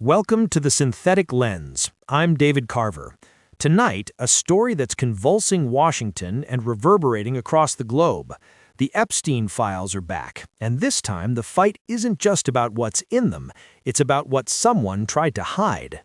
Welcome to The Synthetic Lens. I'm David Carver. Tonight, a story that's convulsing Washington and reverberating across the globe. The Epstein files are back, and this time the fight isn't just about what's in them, it's about what someone tried to hide.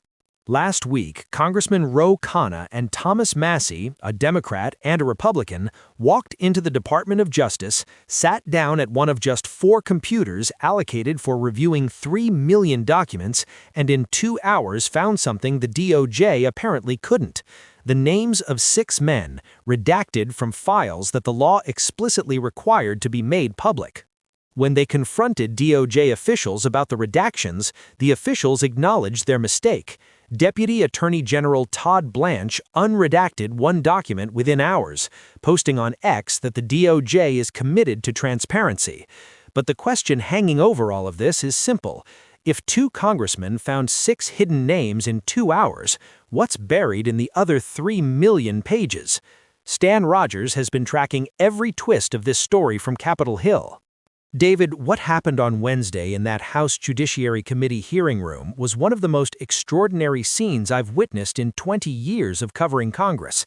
Last week, Congressman Ro Khanna and Thomas Massie, a Democrat and a Republican, walked into the Department of Justice, sat down at one of just 4 computers allocated for reviewing 3 million documents, and in 2 hours found something the DOJ apparently couldn't. The names of 6 men, redacted from files that the law explicitly required to be made public. When they confronted DOJ officials about the redactions, the officials acknowledged their mistake. Deputy Attorney General Todd Blanche unredacted one document within hours, posting on X that the DOJ is committed to transparency. But the question hanging over all of this is simple. If 2 congressmen found 6 hidden names in 2 hours, what's buried in the other 3 million pages? Stan Rogers has been tracking every twist of this story from Capitol Hill. David, what happened on Wednesday in that House Judiciary Committee hearing room was one of the most extraordinary scenes I've witnessed in 20 years of covering Congress.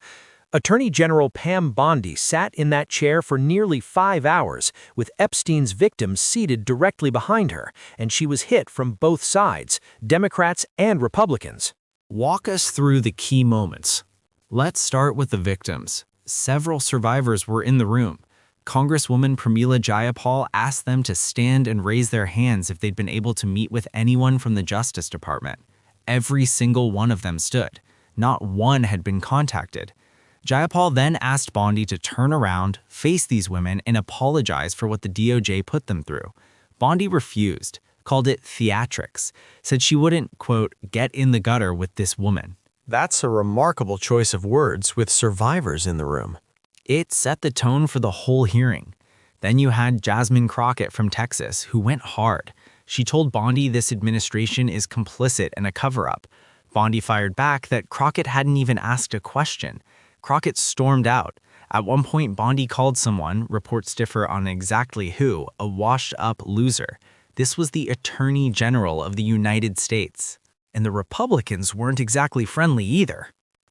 Attorney General Pam Bondi sat in that chair for nearly 5 hours, with Epstein's victims seated directly behind her, and she was hit from both sides, Democrats and Republicans. Walk us through the key moments. Let's start with the victims. Several survivors were in the room. Congresswoman Pramila Jayapal asked them to stand and raise their hands if they'd been able to meet with anyone from the Justice Department. Every single one of them stood. Not one had been contacted. Jayapal then asked Bondi to turn around, face these women, and apologize for what the DOJ put them through. Bondi refused, called it theatrics, said she wouldn't, quote, get in the gutter with this woman. That's a remarkable choice of words with survivors in the room. It set the tone for the whole hearing. Then you had Jasmine Crockett from Texas, who went hard. She told Bondi this administration is complicit in a cover-up. Bondi fired back that Crockett hadn't even asked a question. Crockett stormed out. At one point, Bondi called someone, reports differ on exactly who, a washed-up loser. This was the Attorney General of the United States. And the Republicans weren't exactly friendly either.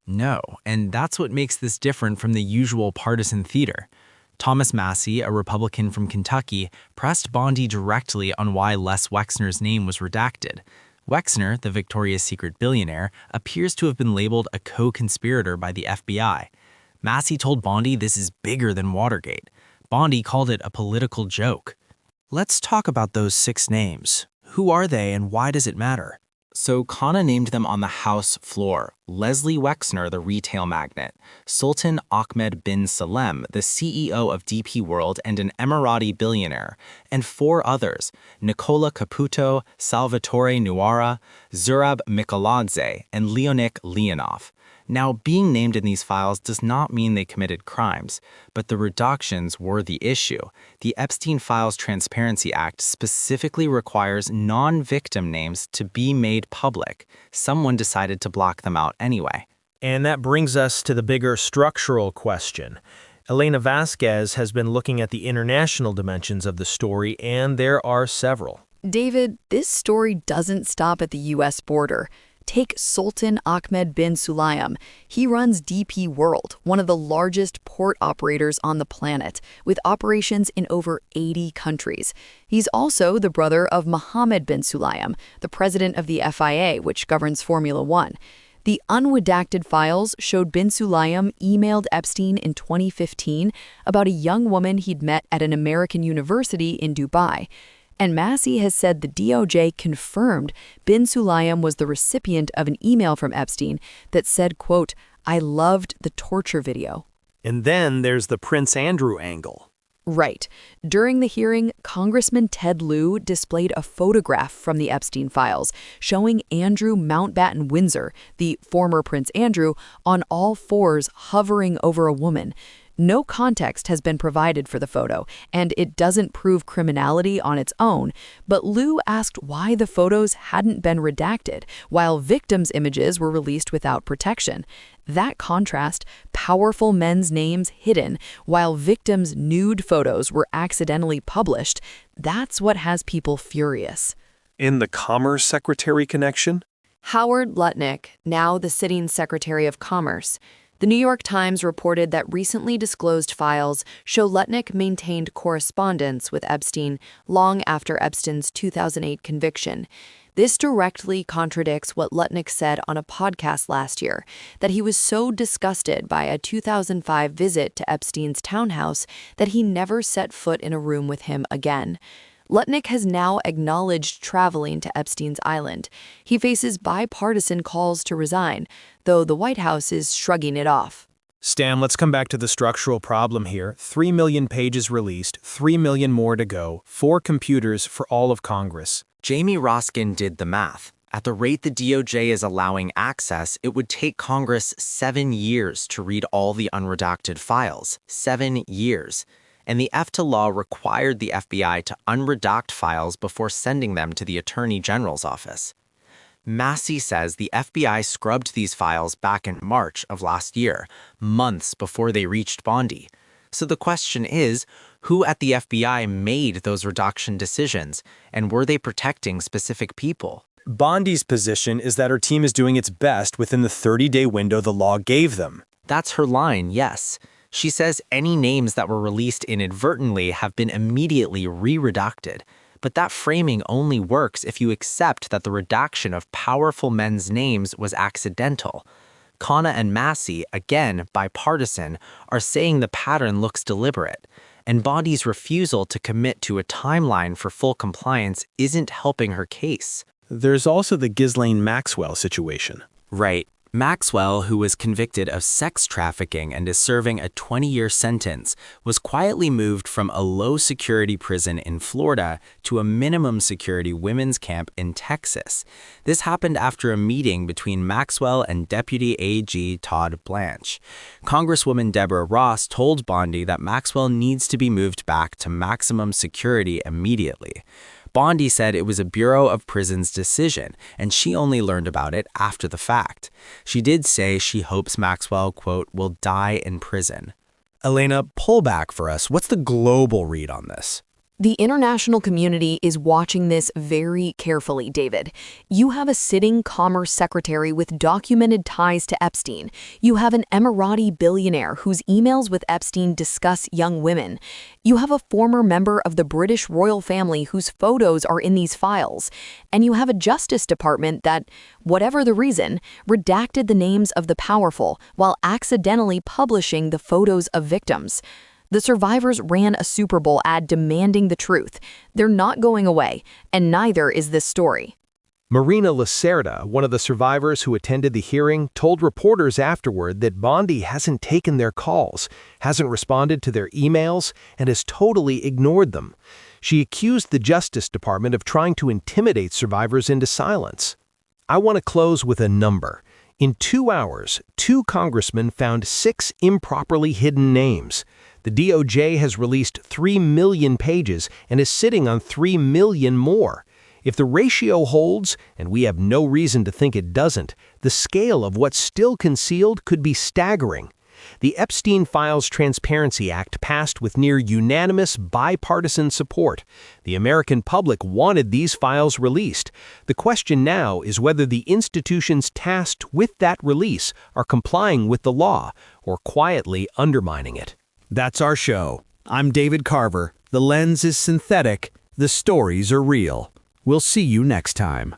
No, and that's what makes this different from the usual partisan theater. Thomas Massie, a Republican from Kentucky, pressed Bondi directly on why Les Wexner's name was redacted. Wexner, the Victoria's Secret billionaire, appears to have been labeled a co-conspirator by the FBI. Massie told Bondi this is bigger than Watergate. Bondi called it a political joke. Let's talk about those 6 names. Who are they and why does it matter? So Khanna named them on the House floor. Leslie Wexner, the retail magnate, Sultan Ahmed bin Salem, the CEO of DP World and an Emirati billionaire, and 4 others, Nicola Caputo, Salvatore Nuara, Zurab Mikoladze, and Leonik Leonov. Now, being named in these files does not mean they committed crimes, but the reductions were the issue. The Epstein Files Transparency Act specifically requires non-victim names to be made public. Someone decided to block them out anyway. And that brings us to the bigger structural question. Elena Vasquez has been looking at the international dimensions of the story, and there are several. David, this story doesn't stop at the U.S. border. Take Sultan Ahmed bin Sulayem. He runs DP World, one of the largest port operators on the planet, with operations in over 80 countries. He's also the brother of Mohammed bin Sulayem, the president of the FIA, which governs Formula One. The unredacted files showed bin Sulayem emailed Epstein in 2015 about a young woman he'd met at an American university in Dubai. And Massie has said the DOJ confirmed bin Sulayem was the recipient of an email from Epstein that said, quote, I loved the torture video. And then there's the Prince Andrew angle. Right. During the hearing, Congressman Ted Lieu displayed a photograph from the Epstein files showing Andrew Mountbatten Windsor, the former Prince Andrew, on all 4s hovering over a woman. No context has been provided for the photo, and it doesn't prove criminality on its own, but Lieu asked why the photos hadn't been redacted, while victims' images were released without protection. That contrast, powerful men's names hidden, while victims' nude photos were accidentally published, that's what has people furious. In the Commerce Secretary connection? Howard Lutnick, now the sitting Secretary of Commerce. The New York Times reported that recently disclosed files show Lutnick maintained correspondence with Epstein long after Epstein's 2008 conviction. This directly contradicts what Lutnick said on a podcast last year, that he was so disgusted by a 2005 visit to Epstein's townhouse that he never set foot in a room with him again. Lutnick has now acknowledged traveling to Epstein's island. He faces bipartisan calls to resign, though the White House is shrugging it off. Stan, let's come back to the structural problem here. 3 million pages released, 3 million more to go, 4 computers for all of Congress. Jamie Roskin did the math. At the rate the DOJ is allowing access, it would take Congress 7 years to read all the unredacted files. 7 years. And the EFTA law required the FBI to unredact files before sending them to the Attorney General's office. Massey says the FBI scrubbed these files back in March of last year, months before they reached Bondi. So the question is, who at the FBI made those redaction decisions, and were they protecting specific people? Bondi's position is that her team is doing its best within the 30-day window the law gave them. That's her line, yes. She says any names that were released inadvertently have been immediately re-redacted. But that framing only works if you accept that the redaction of powerful men's names was accidental. Khanna and Massey, again bipartisan, are saying the pattern looks deliberate. And Bondi's refusal to commit to a timeline for full compliance isn't helping her case. There's also the Ghislaine Maxwell situation. Right. Maxwell, who was convicted of sex trafficking and is serving a 20-year sentence, was quietly moved from a low-security prison in Florida to a minimum-security women's camp in Texas. This happened after a meeting between Maxwell and Deputy AG Todd Blanche. Congresswoman Deborah Ross told Bondi that Maxwell needs to be moved back to maximum security immediately. Bondi said it was a Bureau of Prisons decision, and she only learned about it after the fact. She did say she hopes Maxwell, quote, will die in prison. Elena, pull back for us. What's the global read on this? The international community is watching this very carefully, David. You have a sitting Commerce Secretary with documented ties to Epstein. You have an Emirati billionaire whose emails with Epstein discuss young women. You have a former member of the British royal family whose photos are in these files. And you have a Justice Department that, whatever the reason, redacted the names of the powerful while accidentally publishing the photos of victims. The survivors ran a Super Bowl ad demanding the truth. They're not going away, and neither is this story. Marina Lacerda, one of the survivors who attended the hearing, told reporters afterward that Bondi hasn't taken their calls, hasn't responded to their emails, and has totally ignored them. She accused the Justice Department of trying to intimidate survivors into silence. I want to close with a number. In 2 hours, 2 congressmen found 6 improperly hidden names. The DOJ has released 3 million pages and is sitting on 3 million more. If the ratio holds, and we have no reason to think it doesn't, the scale of what's still concealed could be staggering. The Epstein Files Transparency Act passed with near unanimous bipartisan support. The American public wanted these files released. The question now is whether the institutions tasked with that release are complying with the law or quietly undermining it. That's our show. I'm David Carver. The lens is synthetic. The stories are real. We'll see you next time.